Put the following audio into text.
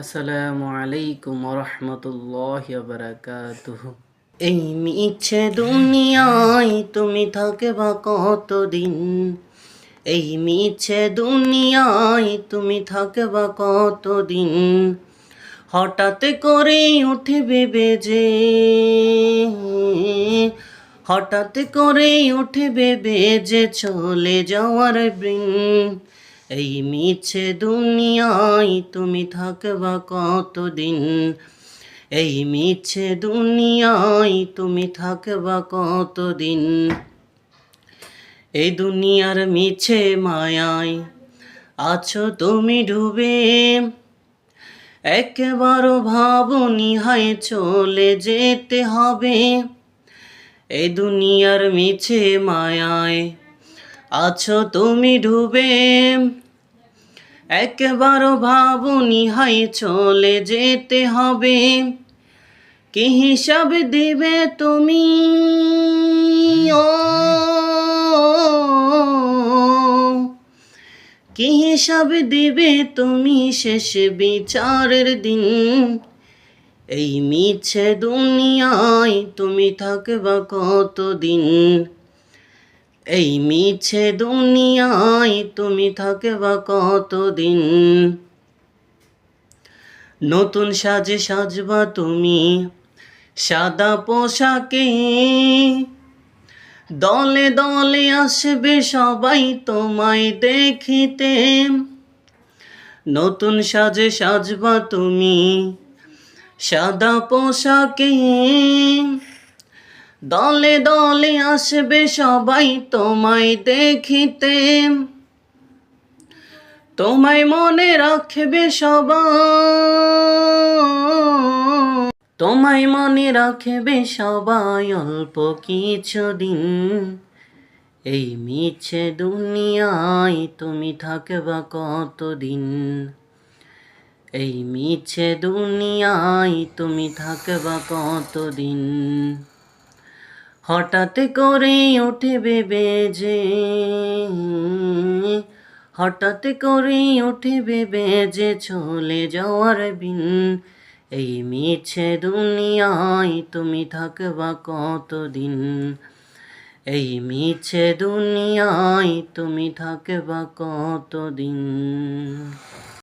আসসালামু আলাইকুম রহমতুল্লাহ বারাকাতুহ। এই মিছে দুনিয়ায় তুমি থাকবা কতদিন? এই মিছে দুনিয়ায় তুমি থাকবা কতদিন? হঠাৎ করে উঠবে বেজে, হঠাৎ করে উঠবে বেজে চলে যাওয়ার দিন। এই মিছে দুনিয়ায় তুমি থাকবা কতদিন? এই মিছে দুনিয়ায় তুমি থাকবা কতদিন? এই দুনিয়ার মিছে মায়ায় আছো তুমি ডুবে, একবারও ভাবনি হায় চলে যেতে হবে। এই দুনিয়ার মিছে মায়ায় আছো তুমি ডুবে, একবারও ভাবনি হায় চলে যেতে হবে। কি হিসাব দিবে তুমি? ও কি হিসাব দিবে তুমি শেষ বিচারের দিন? এই মিছে দুনিয়ায় তুমি থাকবা কতদিন? এই মিছে দুনিয়ায় তুমি থাকবা কতদিন? নতুন সাজে সাজবা তুমি সাদা পোশাকে, দলে দলে আসবে সবাই তোমায় দেখিতে। নতুন সাজে সাজবা তুমি সাদা পোশাকে, দলে দলে আসবে সবাই তোমায় দেখিতে। তোমায় মনে রাখবে সবাই, তোমায় মনে রাখবে সবাই অল্প কিছুদিন। এই মিছে দুনিয়ায় তুমি থাকবা কতদিন? এই মিছে দুনিয়ায় তুমি থাকবা কতদিন? হঠাৎ করে উঠবে বেজে, হঠাৎ করে উঠবে বেজে চলে যাওয়ার দিন। এই মিছে দুনিয়ায় তুমি থাকবা কতদিন? এই মিছে দুনিয়ায় তুমি থাকবা কতদিন?